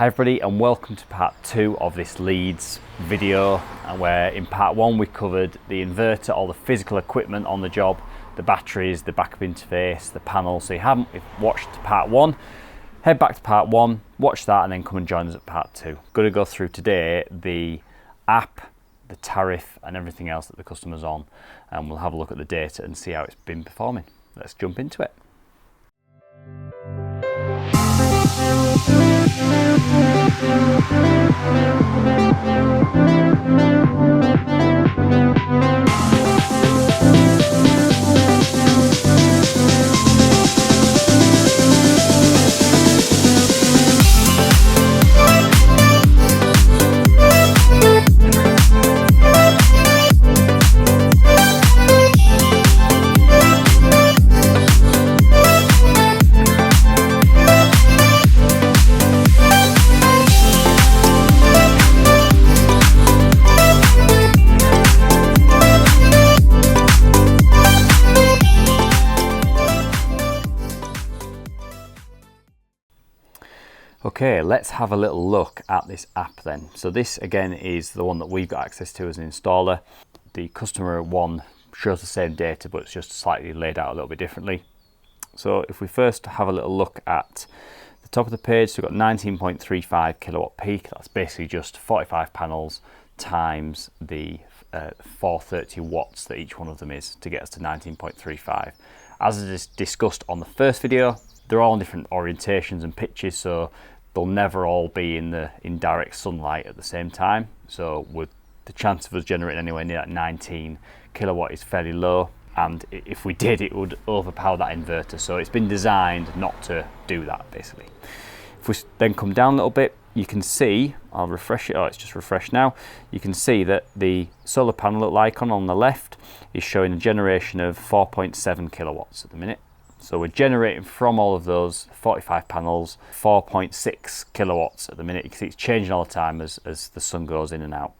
Hi everybody and welcome to part 2 of this Leeds video, where in part 1 we covered the inverter, all the physical equipment on the job, the batteries, the backup interface, the panel. So you haven't watched part 1, head back to part 1, watch that and then come and join us at part 2. Going to go through today the app, the tariff and everything else that the customer's on, and we'll have a look at the data and see how it's been performing. Let's jump into it. Okay, let's have a little look at this app then. So this again is the one that we've got access to as an installer. The customer one shows the same data, but it's just slightly laid out a little bit differently. So if we first have a little look at the top of the page, so we've got 19.35 kilowatt peak. That's basically just 45 panels times the 430 watts that each one of them is to get us to 19.35. As is discussed on the first video, they're all in different orientations and pitches, so they'll never all be in direct sunlight at the same time. So with the chance of us generating anywhere near that 19 kilowatt is fairly low, and if we did, it would overpower that inverter. So it's been designed not to do that, basically. If we then come down a little bit, you can see, I'll refresh it, it's just refreshed now. You can see that the solar panel little icon on the left is showing a generation of 4.7 kilowatts at the minute. So we're generating from all of those 45 panels 4.6 kilowatts at the minute. You can see it's changing all the time as the sun goes in and out.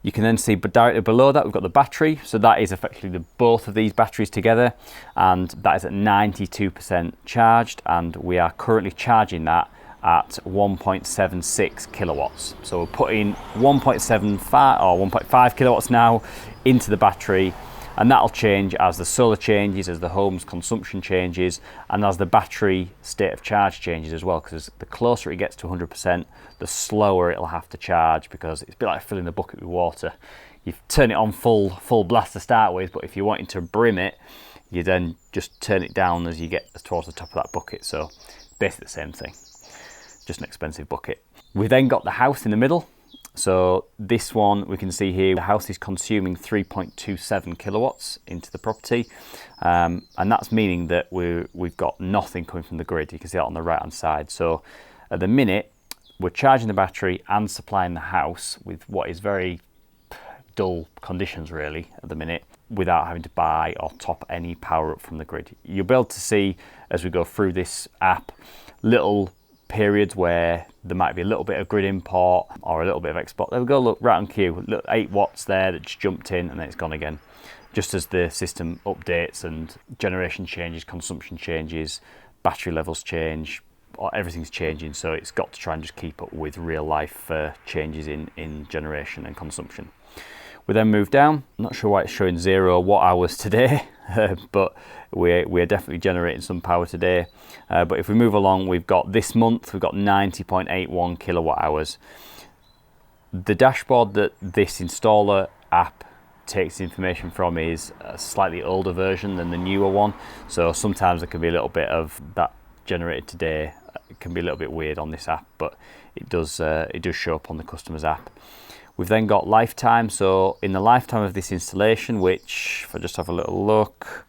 You can then see, but directly below that we've got the battery. So that is effectively both of these batteries together, and that is at 92% charged, and we are currently charging that at 1.76 kilowatts. So we're putting 1.75 or 1.5 kilowatts now into the battery, and that'll change as the solar changes, as the home's consumption changes, and as the battery state of charge changes as well, because the closer it gets to 100%, the slower it'll have to charge, because it's a bit like filling the bucket with water. You turn it on full blast to start with, but if you're wanting to brim it, you then just turn it down as you get towards the top of that bucket. So basically the same thing, just an expensive bucket. We then got the house in the middle. So this one, we can see here, the house is consuming 3.27 kilowatts into the property, and that's meaning that we've got nothing coming from the grid. You can see that on the right hand side. So at the minute, we're charging the battery and supplying the house with what is very dull conditions really at the minute, without having to buy or top any power up from the grid. You'll be able to see as we go through this app little periods where there might be a little bit of grid import or a little bit of export. There we go, look, right on cue, look, 8 watts there that just jumped in and then it's gone again. Just as the system updates and generation changes, consumption changes, battery levels change, or everything's changing, so it's got to try and just keep up with real life changes in generation and consumption. We then move down. I'm not sure why it's showing 0 watt hours today, but we're definitely generating some power today. But if we move along, we've got this month, we've got 90.81 kilowatt hours. The dashboard that this installer app takes information from is a slightly older version than the newer one. So sometimes there can be a little bit of that generated today. It can be a little bit weird on this app, but it does show up on the customer's app. We've then got lifetime. So in the lifetime of this installation, which if I just have a little look,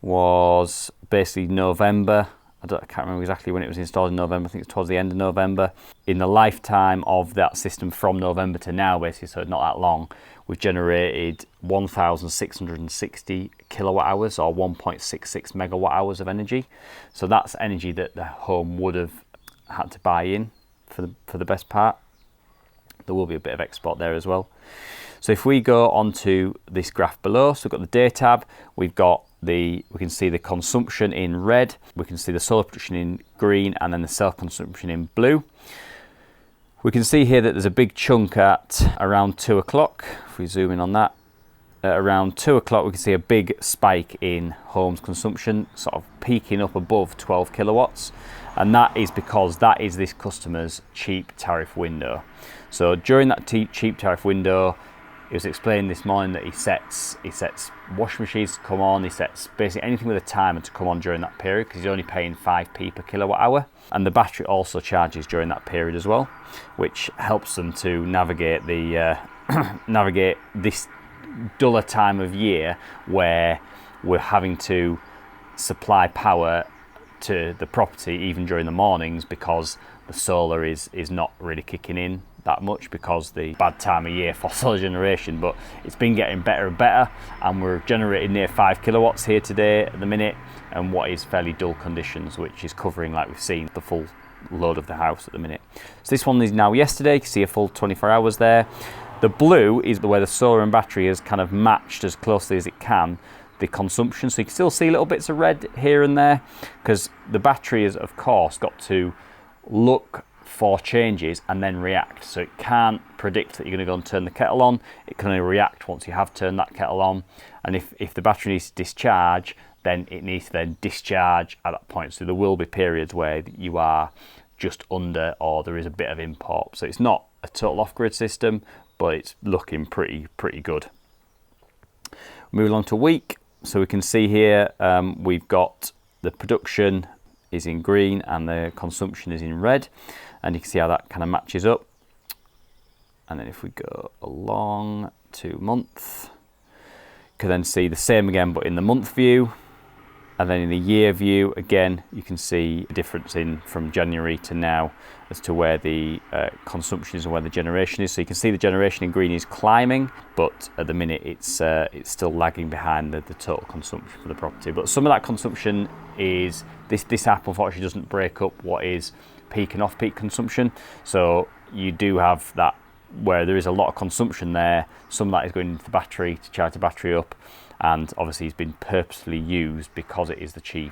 was basically November. I can't remember exactly when it was installed in November. I think it's towards the end of November. In the lifetime of that system from November to now, basically, so not that long, we've generated 1,660 kilowatt hours or 1.66 megawatt hours of energy. So that's energy that the home would have had to buy in for the best part. There will be a bit of export there as well. So if we go onto this graph below, so we've got the day tab, we've got we can see the consumption in red, we can see the solar production in green, and then the self-consumption in blue. We can see here that there's a big chunk at around 2 o'clock. If we zoom in on that, at around 2 o'clock we can see a big spike in homes consumption, sort of peaking up above 12 kilowatts, and that is because that is this customer's cheap tariff window. So during that cheap tariff window, it was explained this morning that he sets washing machines to come on, he sets basically anything with a timer to come on during that period, because he's only paying 5p per kilowatt hour. And the battery also charges during that period as well, which helps them to navigate navigate this duller time of year where we're having to supply power to the property even during the mornings, because the solar is not really kicking in that much because the bad time of year for solar generation. But it's been getting better and better, and we're generating near 5 kilowatts here today at the minute, and what is fairly dull conditions, which is covering, like we've seen, the full load of the house at the minute. So this one is now yesterday. You can see a full 24 hours there. The blue is where the solar and battery has kind of matched as closely as it can the consumption, so you can still see little bits of red here and there, because the battery has of course got to look for changes and then react. So it can't predict that you're going to go and turn the kettle on. It can only react once you have turned that kettle on, and if the battery needs to discharge, then it needs to then discharge at that point. So there will be periods where you are just under, or there is a bit of import. So it's not a total off-grid system, but it's looking pretty good. Moving on to week, so we can see here we've got the production is in green and the consumption is in red, and you can see how that kind of matches up. And then if we go along to month, you can then see the same again, but in the month view. And then in the year view, again, you can see the difference in from January to now as to where the consumption is and where the generation is. So you can see the generation in green is climbing, but at the minute it's still lagging behind the total consumption for the property. But some of that consumption is, this app unfortunately doesn't break up what is peak and off-peak consumption. So you do have that where there is a lot of consumption there. Some of that is going into the battery to charge the battery up, and obviously it's been purposely used because it is the cheap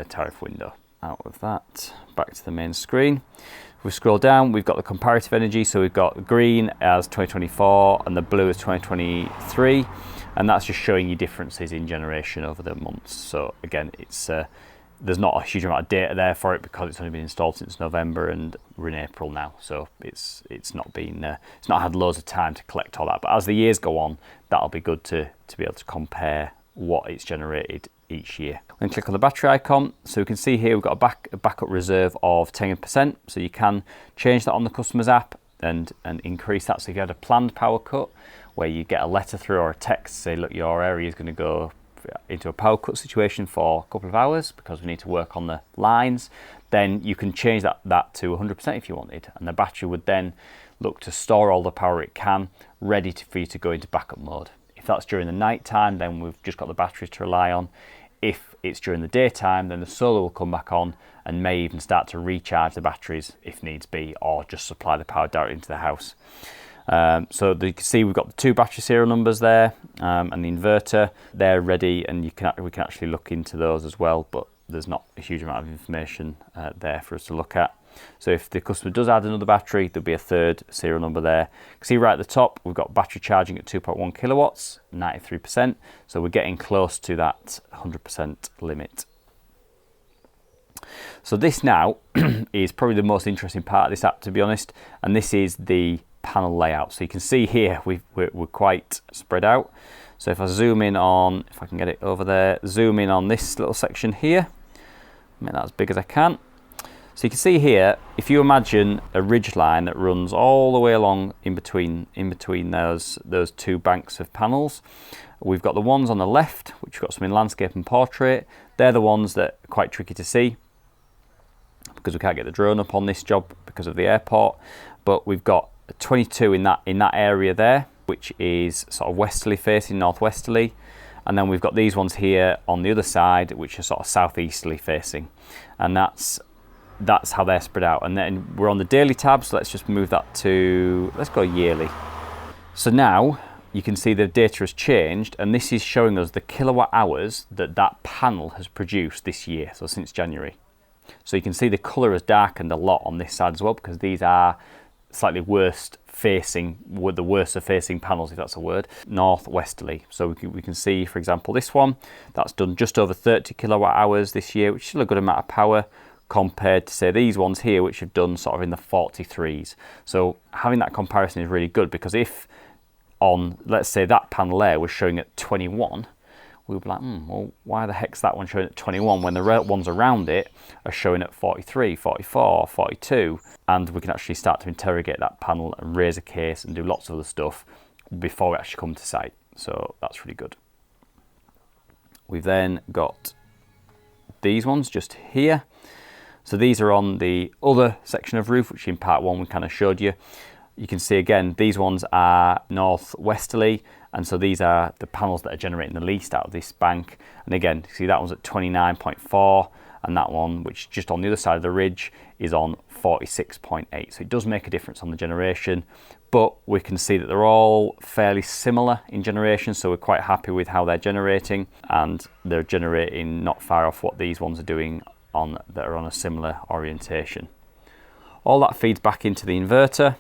tariff window. Out of that, back to the main screen. If we scroll down, we've got the comparative energy. So we've got the green as 2024 and the blue as 2023, and that's just showing you differences in generation over the months. So again, it's there's not a huge amount of data there for it because it's only been installed since November and we're in April now, so it's not been it's not had loads of time to collect all that. But as the years go on, that'll be good to be able to compare what it's generated each year. Then click on the battery icon, so we can see here we've got a backup reserve of 10%, so you can change that on the customer's app and increase that. So if you had a planned power cut where you get a letter through or a text to say, look, your area is going to go into a power cut situation for a couple of hours because we need to work on the lines, then you can change that to 100% if you wanted, and the battery would then look to store all the power it can, ready for you to go into backup mode. If that's during the night time, then we've just got the batteries to rely on. If it's during the daytime, then the solar will come back on and may even start to recharge the batteries if needs be, or just supply the power directly into the house. So you can see we've got the 2 battery serial numbers there, and the inverter. They're ready, and we can actually look into those as well, but there's not a huge amount of information there for us to look at. So if the customer does add another battery, there'll be a 3rd serial number there. You can see right at the top, we've got battery charging at 2.1 kilowatts, 93%. So we're getting close to that 100% limit. So this now is probably the most interesting part of this app, to be honest, and this is the panel layout. So you can see here we're quite spread out. So if I zoom in on, if I can get it over there, zoom in on this little section here, make that as big as I can. So you can see here, if you imagine a ridge line that runs all the way along in between those 2 banks of panels, we've got the ones on the left, which we've got some in landscape and portrait. They're the ones that are quite tricky to see because we can't get the drone up on this job because of the airport. But we've got 22 in that area there, which is sort of westerly facing, northwesterly, and then we've got these ones here on the other side, which are sort of southeasterly facing, and that's how they're spread out. And then we're on the daily tab, so let's just move that to, let's go yearly. So now you can see the data has changed, and this is showing us the kilowatt hours that that panel has produced this year, so since January. So you can see the colour has darkened a lot on this side as well, because these are slightly worse facing panels, if that's a word, northwesterly. So we can see, for example, this one, that's done just over 30 kilowatt hours this year, which is still a good amount of power, compared to, say, these ones here, which have done sort of in the 43s. So having that comparison is really good, because if on, let's say, that panel there was showing at 21, we'll be like, well, why the heck's that one showing at 21 when the ones around it are showing at 43, 44, 42? And we can actually start to interrogate that panel and raise a case and do lots of other stuff before we actually come to site. So that's really good. We've then got these ones just here. So these are on the other section of roof, which in part one we kind of showed you. You can see again, these ones are northwesterly, and so these are the panels that are generating the least out of this bank. And again, see that one's at 29.4, and that one, which is just on the other side of the ridge, is on 46.8. So it does make a difference on the generation, but we can see that they're all fairly similar in generation, so we're quite happy with how they're generating, and they're generating not far off what these ones are doing that are on a similar orientation. All that feeds back into the inverter.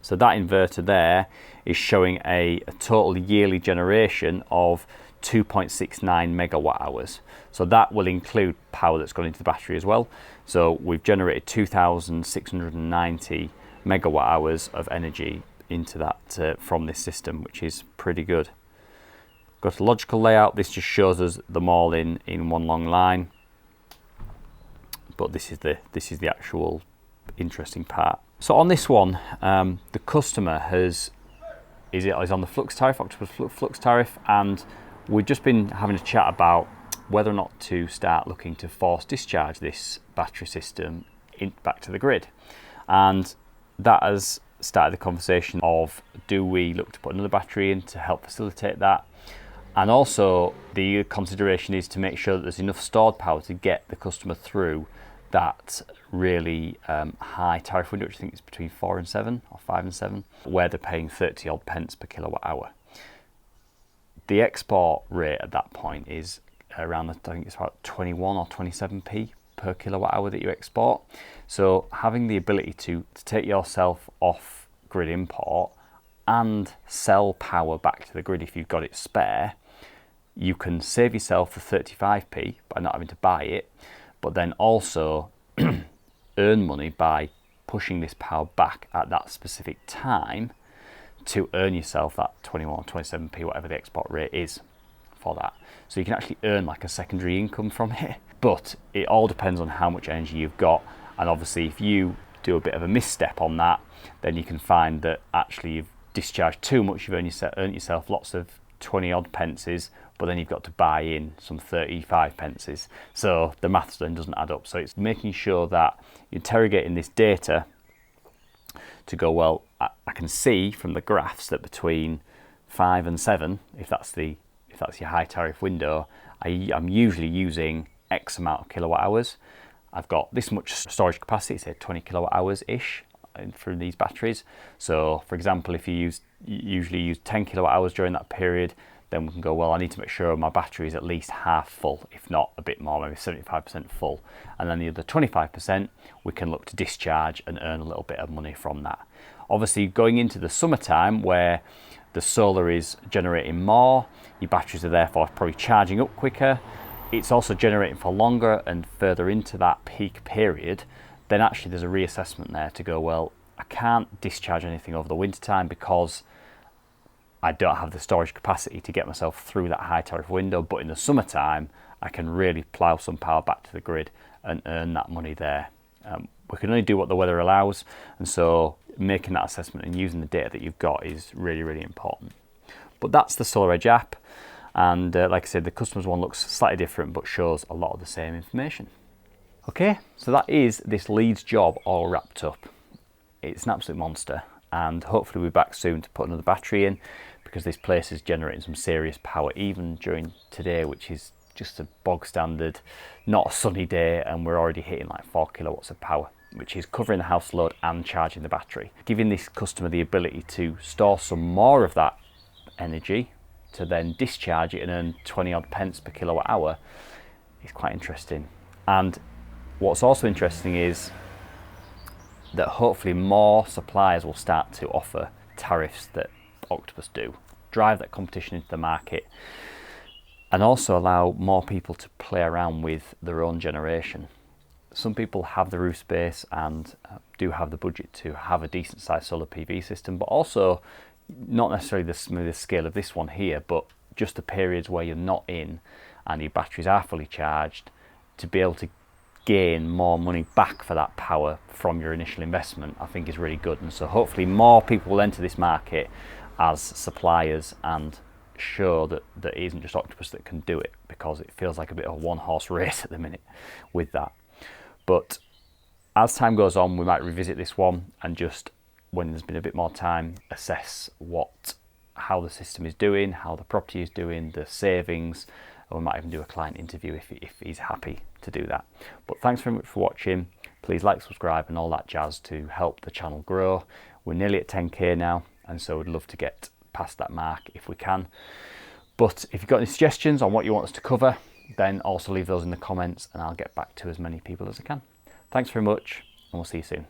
So that inverter there is showing a total yearly generation of 2.69 megawatt hours. So that will include power that's gone into the battery as well. So we've generated 2,690 megawatt hours of energy into that from this system, which is pretty good. Got a logical layout. This just shows us them all in one long line. But this is the actual interesting part. So on this one, the customer is on the flux tariff, Octopus flux tariff, and we've just been having a chat about whether or not to start looking to force discharge this battery system back to the grid. And that has started the conversation of, do we look to put another battery in to help facilitate that? And also the consideration is to make sure that there's enough stored power to get the customer through that really high tariff window, which I think is between 4 and 7 or 5 and 7, where they're paying 30 odd pence per kilowatt hour. The export rate at that point is around, I think it's about 21 or 27p per kilowatt hour that you export. So having the ability to take yourself off grid import and sell power back to the grid if you've got it spare, you can save yourself the 35p by not having to buy it, but then also earn money by pushing this power back at that specific time to earn yourself that 21 or 27p, whatever the export rate is for that. So you can actually earn like a secondary income from it, but it all depends on how much energy you've got. And obviously if you do a bit of a misstep on that, then you can find that actually you've discharged too much, you've earned yourself lots of 20 odd pences, but then you've got to buy in some 35 pences. So the maths then doesn't add up. So it's making sure that you're interrogating this data to go, well, I can see from the graphs that between 5 and 7, if that's your high tariff window, I'm usually using X amount of kilowatt hours. I've got this much storage capacity, say 20 kilowatt hours ish through these batteries. So for example, if you usually use 10 kilowatt hours during that period, then we can go, well, I need to make sure my battery is at least half full, if not a bit more, maybe 75% full. And then the other 25%, we can look to discharge and earn a little bit of money from that. Obviously, going into the summertime where the solar is generating more, your batteries are therefore probably charging up quicker, it's also generating for longer and further into that peak period, then actually there's a reassessment there to go, well, I can't discharge anything over the winter time because I don't have the storage capacity to get myself through that high tariff window, but in the summertime, I can really plough some power back to the grid and earn that money there. We can only do what the weather allows, and so making that assessment and using the data that you've got is really, really important. But that's the SolarEdge app, and like I said, the customer's one looks slightly different, but shows a lot of the same information. Okay, so that is this Leeds job all wrapped up. It's an absolute monster, and hopefully we'll be back soon to put another battery in, because this place is generating some serious power even during today, which is just a bog standard, not a sunny day, and we're already hitting like 4 kilowatts of power. which is covering the house load and charging the battery, giving this customer the ability to store some more of that energy to then discharge it and earn 20 odd pence per kilowatt hour is quite interesting. And what's also interesting is that hopefully more suppliers will start to offer tariffs that Octopus do, drive that competition into the market, and also allow more people to play around with their own generation. Some people have the roof space and do have the budget to have a decent sized solar PV system, but also not necessarily the smoothest scale of this one here, but just the periods where you're not in and your batteries are fully charged, to be able to gain more money back for that power from your initial investment, I think is really good. And so hopefully more people will enter this market as suppliers and show that it isn't just Octopus that can do it, because it feels like a bit of a one-horse race at the minute with that. But as time goes on, we might revisit this one and just, when there's been a bit more time, assess how the system is doing, how the property is doing, the savings, and we might even do a client interview if he's happy to do that. But thanks very much for watching. Please like, subscribe and all that jazz to help the channel grow. We're nearly at 10k now, and so we'd love to get past that mark if we can. But if you've got any suggestions on what you want us to cover, then also leave those in the comments and I'll get back to as many people as I can. Thanks very much, and we'll see you soon.